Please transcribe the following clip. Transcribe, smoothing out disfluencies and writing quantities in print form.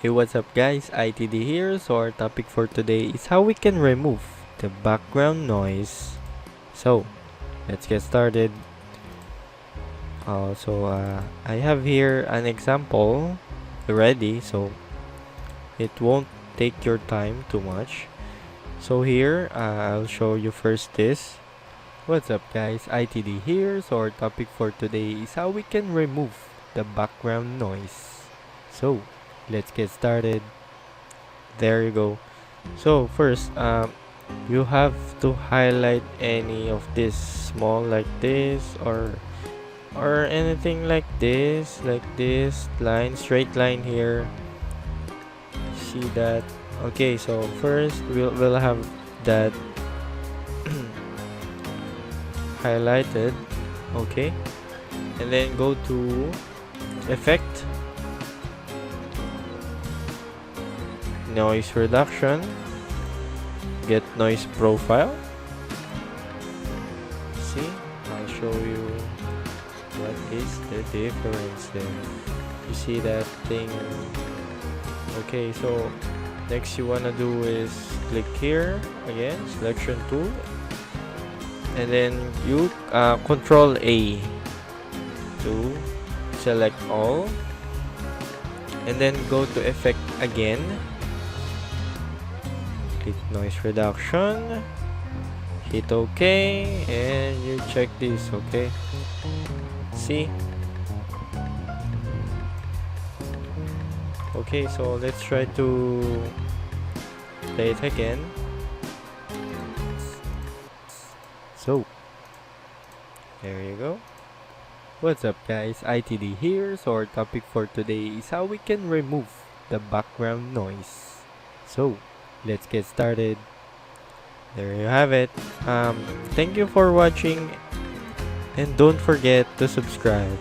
Hey, what's up guys, ITD here. So our topic for today is how we can remove the background noise. So let's get started. I have here an example ready, so it won't take your time too much. So here, I'll show you first this. What's up guys, ITD here. So our topic for today is how we can remove the background noise. So let's get started. There you go. So first, you have to highlight any of this small like this or anything like this line, straight line here. See that? Okay, so first we'll have that highlighted. Okay, and then go to effect, noise reduction, get noise profile. See, I'll show you what is the difference there. You see that thing? Okay, so next you wanna do is click here again, selection tool, and then you control A to select all, and then go to effect again, click noise reduction, hit OK, and you check this. Okay, see? Okay, so let's try to play it again. So there you go. What's up guys, ITD here. So our topic for today is how we can remove the background noise. So let's get started. There you have it. Thank you for watching, and don't forget to subscribe.